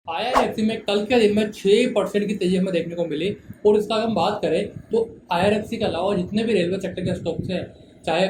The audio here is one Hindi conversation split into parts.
आईआरएफसी में कल के दिन में 6% की तेजी हमें देखने को मिली। और इसका अगर हम बात करें तो आईआरएफसी के अलावा जितने भी रेलवे सेक्टर के स्टॉक्स हैं, चाहे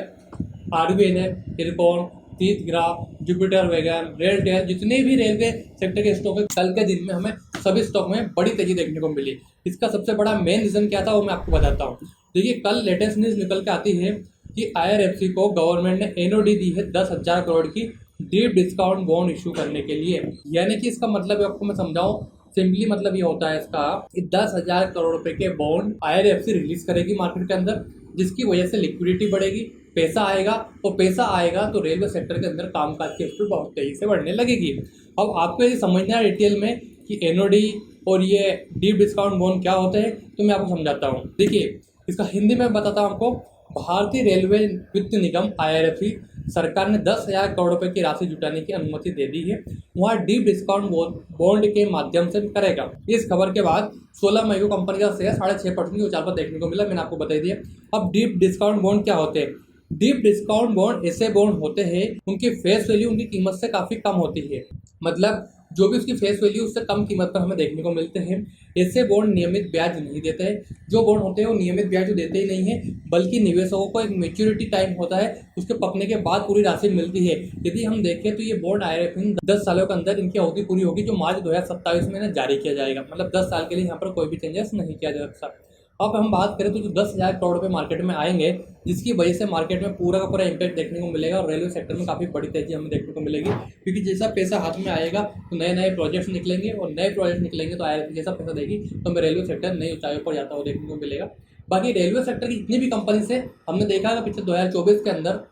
आरबीएल है, इरकॉन, तीर्थग्राफ, जुपिटर वैगन, रेलटेल, जितने भी रेलवे सेक्टर के स्टॉक है, कल के दिन में हमें सभी स्टॉक में बड़ी तेजी देखने को मिली। इसका सबसे बड़ा मेन रीजन क्या था वो मैं आपको बताता हूँ। देखिए, कल लेटेस्ट न्यूज़ निकल के आती है कि आईआरएफसी को गवर्नमेंट ने एनओडी दी है 10,000 करोड़ की डीप डिस्काउंट बॉन्ड इशू करने के लिए। यानी कि इसका मतलब आपको मैं समझाऊं, सिंपली मतलब ये होता है इसका कि 10,000 करोड़ रुपए के बॉन्ड आईआरएफसी रिलीज करेगी मार्केट के अंदर, जिसकी वजह से लिक्विडिटी बढ़ेगी, पैसा आएगा, और पैसा आएगा तो रेलवे सेक्टर के अंदर कामकाज की स्पीड बहुत तेजी से बढ़ने लगेगी। अब आपको ये समझना है डिटेल में कि एनओडी और ये डीप डिस्काउंट बॉन्ड क्या होते हैं, तो मैं आपको समझाता हूँ। देखिए, इसका हिंदी में बताता हूँ आपको। भारतीय रेलवे वित्त निगम आईआरएफसी सरकार ने 10,000 करोड़ रुपए की राशि जुटाने की अनुमति दे दी है। वहाँ डीप डिस्काउंट बॉन्ड के माध्यम से करेगा। इस खबर के बाद 16 मई को कंपनी का शेयर 6.5% की उछाल पर देखने को मिला। मैंने आपको बता दिया। अब डीप डिस्काउंट बॉन्ड क्या होते हैं? डीप डिस्काउंट बॉन्ड ऐसे बॉन्ड होते हैं उनकी फेस वैल्यू उनकी कीमत से काफ़ी कम होती है। मतलब जो भी उसकी फेस वैल्यू उससे कम कीमत पर हमें देखने को मिलते हैं। ऐसे बॉन्ड नियमित ब्याज नहीं देते हैं। जो बॉन्ड होते हैं वो नियमित ब्याज देते ही नहीं है, बल्कि निवेशकों को एक मैच्योरिटी टाइम होता है, उसके पकने के बाद पूरी राशि मिलती है। यदि हम देखें तो ये बॉन्ड आईआरएफसी 10 सालों के अंदर इनकी अवधि पूरी होगी, जो मार्च 2027 में जारी किया जाएगा। मतलब 10 साल के लिए यहाँ पर कोई भी चेंजेस नहीं किया जा सकता। अब हम बात करें तो जो 10,000 करोड़ रुपए मार्केट में आएंगे, जिसकी वजह से मार्केट में पूरा का पूरा इम्पैक्ट देखने को मिलेगा और रेलवे सेक्टर में काफ़ी बड़ी तेजी हमें देखने को मिलेगी। क्योंकि जैसा पैसा हाथ में आएगा तो नए नए प्रोजेक्ट्स निकलेंगे, और नए प्रोजेक्ट निकलेंगे तो आईआरएफसी जैसा पैसा देगी तो हमें रेलवे सेक्टर नई ऊंचाइयों पर जाता हुआ देखने को मिलेगा। बाकी रेलवे सेक्टर की जितनी भी कंपनी से हमने देखा है पिछले 2024 के अंदर,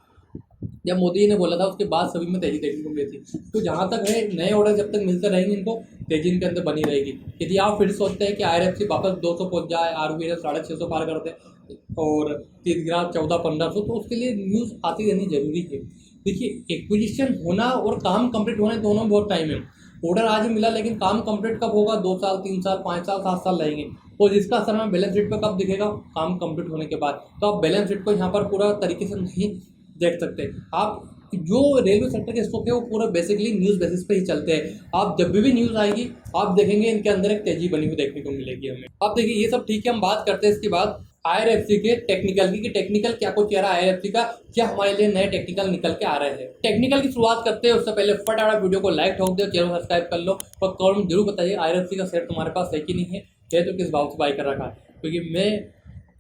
जब मोदी जी ने बोला था उसके बाद सभी में तेजी देखने को मिली थी। तो जहाँ तक है, नए ऑर्डर जब तक मिलते रहेंगे इनको, तेजी इनके अंदर बनी रहेगी। यदि आप फिर सोचते हैं कि आईआरएफसी वापस 200 पहुंच जाए, आरबीएल 650 पार कर दे और तीर्थग्राफ 1400-1500, तो उसके लिए न्यूज़ आती रहनी जरूरी है। देखिए, एक्विजिशन होना और काम कंप्लीट होने दोनों बहुत टाइम है। ऑर्डर आज मिला, लेकिन काम कंप्लीट कब होगा? 2 साल, 3 साल, 5 साल, 7 साल लगेंगे। और जिसका असर हमें बैलेंस शीट पर कब दिखेगा? काम कंप्लीट होने के बाद। तो आप बैलेंस शीट को यहाँ पर पूरा तरीके से नहीं देख सकते। आप जो रेलवे सेक्टर के स्टॉक है वो पूरा बेसिकली न्यूज़ बेसिस पे ही चलते हैं। आप जब भी न्यूज़ आएगी आप देखेंगे इनके अंदर एक तेजी बनी हुई देखने को मिलेगी हमें। अब देखिए, ये सब ठीक है, हम बात करते हैं इसके बाद आईआरएफसी के टेक्निकल की, कि टेक्निकल क्या कुछ कह रहा है आईआरएफसी का, क्या हमारे लिए नए टेक्निकल निकल के आ रहे हैं। टेक्निकल की शुरुआत करते हैं उससे पहले फटाफट वीडियो को लाइक ठोक दो, चैनल सब्सक्राइब कर लो, और कमेंट जरूर बताइए आईआरएफसी का शेयर तुम्हारे पास है कि नहीं है तो किस भाव से बाई कर रखा है। क्योंकि मैं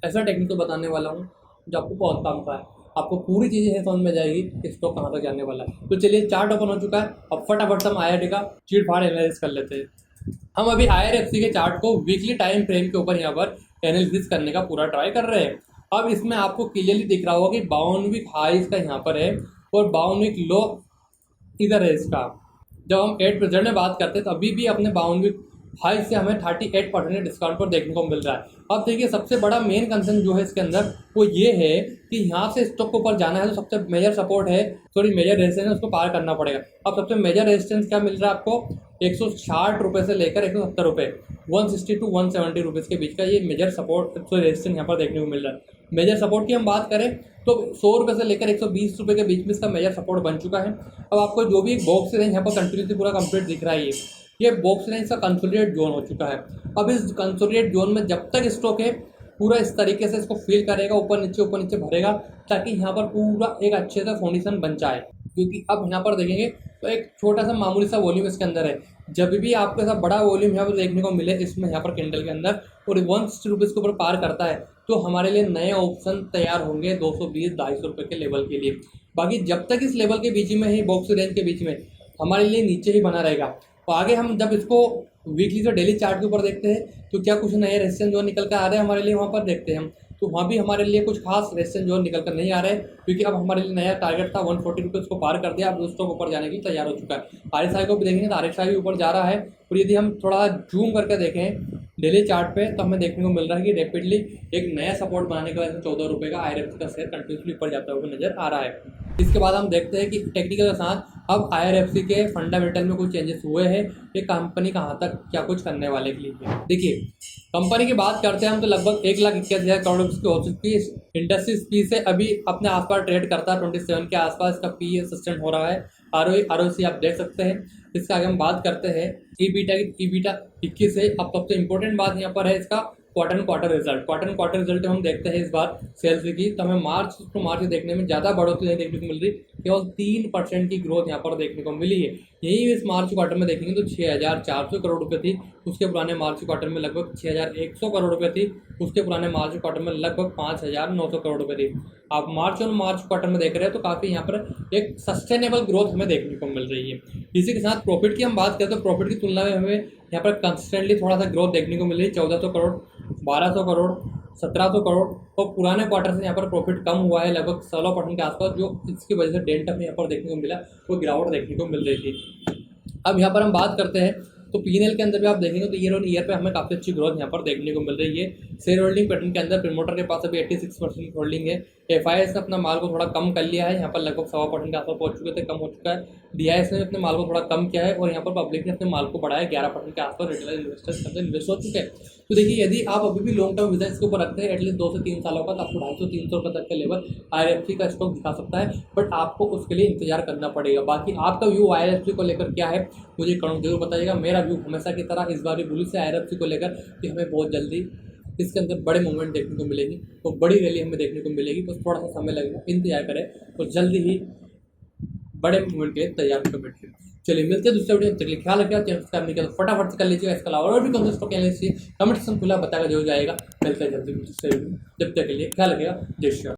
ऐसा टेक्निकल बताने वाला हूँ जो आपको बहुत काम का है। आपको पूरी चीज़ें समझ में जाएगी कि स्टॉक कहाँ तक जाने वाला है। तो चलिए, चार्ट ओपन हो चुका है। अब फटाफट से हम आईआरएफसी का चीट फाड़ एनालिसिस कर लेते हैं। हम अभी आईआरएफसी के चार्ट को वीकली टाइम फ्रेम के ऊपर यहाँ पर एनालिसिस करने का पूरा ट्राई कर रहे हैं। अब इसमें आपको क्लियरली दिख रहा होगा कि 52 वीक हाई इसका यहाँ पर है और 52 वीक लो इधर है इसका। जब हम 8% में बात करते हैं तो अभी भी अपने 52 वीक हाई से हमें 38% डिस्काउंट पर देखने को मिल रहा है। अब देखिए, सबसे बड़ा मेन कंसर्न जो है इसके अंदर वो ये है कि यहाँ से स्टॉक को ऊपर जाना है तो सबसे मेजर सपोर्ट है, मेजर रेजिस्टेंस है, उसको पार करना पड़ेगा। अब सबसे मेजर रेजिस्टेंस क्या मिल रहा है आपको? 160 रुपये से लेकर 170 रुपये, 160 to 170 रुपीज़ के बीच का ये मेजर सपोर्ट रेजिस्टेंस यहाँ पर देखने को मिल रहा है। मेजर सपोर्ट की हम बात करें तो 100 रुपये से लेकर 120 रुपये के बीच में इसका मेजर सपोर्ट बन चुका है। अब आपको जो भी एक बॉक्स रेंज यहाँ पर कंटिन्यूसली पूरा कंप्लीट दिख रहा है, ये बॉक्स रेंज का कंसोलिडेट जोन हो चुका है। अब इस कंसोलिडेट जोन में जब तक स्टॉक है पूरा इस तरीके से इसको फील करेगा, ऊपर नीचे भरेगा, ताकि यहाँ पर पूरा एक अच्छे सा फाउंडेशन बन जाए। क्योंकि अब यहाँ पर देखेंगे तो एक छोटा सा मामूली सा वॉल्यूम इसके अंदर है। जब भी आपको ऐसा बड़ा वॉल्यूम यहाँ पर देखने को मिले इसमें यहाँ पर कैंडल के अंदर और 160 रुपीज़ के ऊपर पार करता है, तो हमारे लिए नए ऑप्शन तैयार होंगे 220-250 रुपये के लेवल के लिए। बाकी जब तक इस लेवल के बीच में ही, बॉक्स रेंज के बीच में, हमारे लिए नीचे ही बना रहेगा। तो आगे हम जब इसको वीकली से डेली चार्ट के ऊपर देखते हैं तो क्या कुछ नए रेजिस्टेंस जोन निकल कर आ रहे हैं हमारे लिए, वहाँ पर देखते हैं हम। तो वहाँ भी हमारे लिए कुछ खास रेजिस्टेंस जोन निकल कर नहीं आ रहे हैं, क्योंकि अब हमारे लिए नया टारगेट था 140 रुपीज़ को पार कर दिया। अब स्टॉक ऊपर जाने के लिए तैयार हो चुका है। आरएसआई को भी देखेंगे तो आरएसआई भी ऊपर जा रहा है। और यदि हम थोड़ा जूम करके देखें डेली चार्ट पे तो हमें देखने को मिल रहा है कि रैपिडली एक नया सपोर्ट बनाने के बाद 14 रुपये का आईआरएफसी का शेयर कंटिन्यूसली ऊपर जाता हुआ नजर आ रहा है। इसके बाद हम देखते हैं कि टेक्निकल के साथ अब आईआरएफसी के फंडामेंटल में कुछ चेंजेस हुए हैं। ये कंपनी कहाँ तक क्या कुछ करने वाले के लिए। देखिए, कंपनी की बात करते हैं हम तो लगभग 1,81,000 करोड़ की हो चुकी है इंडस्ट्रीज पी से अभी अपने आसपास ट्रेड करता है 27 के आसपास, इसका पी सस्टेन हो रहा है। आरओसी आप देख सकते हैं। इसका आगे हम बात करते हैं ईबीटा 21 है। अब सबसे इंपॉर्टेंट बात यहाँ पर है इसका क्वार्टर क्वार्टर रिजल्ट हम देखते हैं इस बार सेल्स की, तो हमें मार्च टू मार्च देखने में ज़्यादा बढ़ोतरी नहीं देखने को मिल रही, केवल 3% की ग्रोथ यहाँ पर देखने को मिली है। यही इस मार्च क्वार्टर में देखेंगे तो 6,400 करोड़ रुपये थी, उसके पुराने मार्च क्वार्टर में लगभग 6,100 करोड़ रुपये थी, उसके पुराने मार्च क्वार्टर में लगभग 5,900 करोड़ रुपये थी। आप मार्च और मार्च क्वार्टर में देख रहे हैं तो काफ़ी यहाँ पर एक सस्टेनेबल ग्रोथ हमें देखने को मिल रही है। इसी के साथ प्रॉफिट की हम बात करें तो प्रॉफिट की तुलना में हमें यहाँ पर कंसिस्टेंटली थोड़ा सा ग्रोथ देखने को मिल रही है। 1,400 करोड़, 1,200 करोड़, 1,700 करोड़, और पुराने क्वार्टर से यहाँ पर प्रॉफिट कम हुआ है लगभग 16% के आसपास, जो इसकी वजह से डेल्टा में यहाँ पर देखने को मिला, वो गिरावट देखने को मिल रही थी। अब यहाँ पर हम बात करते हैं तो पीएनएल के अंदर भी आप देखेंगे तो ईयर ऑन ईयर पे हमें काफ़ी अच्छी ग्रोथ यहाँ पर देखने को मिल रही है। शेयर होल्डिंग पैटर्न के अंदर प्रमोटर के पास अभी 86% होल्डिंग है। एफआईएस ने अपना माल को थोड़ा कम कर लिया है, यहाँ पर लगभग 1.25% के आसपास पहुंच चुके थे, कम हो चुका है। डीआईएस ने अपने माल को थोड़ा कम किया है, और यहाँ पर पब्लिक ने अपने माल को बढ़ाया, 11% के आसपास रिटेलर इन्वेस्टर्स के अंदर इन्वेस्ट हो चुके हैं। तो देखिए, यदि आप अभी भी लॉन्ग टर्म विजन इसके ऊपर रखते हैं एटलीस्ट 2 से 3 सालों का, तो आपको 250-300 रुपये तक के लेवल आईआरएफसी का स्टॉक दिखा सकता है, बट आपको उसके लिए इंतजार करना पड़ेगा। बाकी आपका व्यू आईआरएफसी को लेकर क्या है मुझे कमेंट जरूर बताइएगा। मेरा व्यू हमेशा की तरह इस बार भी बुलिश है आईआरएफसी को लेकर कि हमें बहुत जल्दी इसके अंदर बड़े मूवमेंट देखने को मिलेगी, तो बड़ी रैली हमें देखने को मिलेगी, बस थोड़ा सा समय लगेगा, इंतजार करें और जल्दी ही बड़े मूवमेंट के लिए तैयार कमेंट करें। चलिए मिलते हैं दूसरे वीडियो में, तक के लिए ख्याल रखिएगा, चैनल सब्सक्राइब नहीं किया तो फटाफट से कर लीजिएगा। इसके अलावा और भी कौन सा स्टॉक एनालिसिस कमेंट सेक्शन खुला बताएगा जो जाएगा। मिलते हैं जल्दी दूसरे वीडियो में, जब तक के लिए ख्याल रखिएगा। जय श्री राम।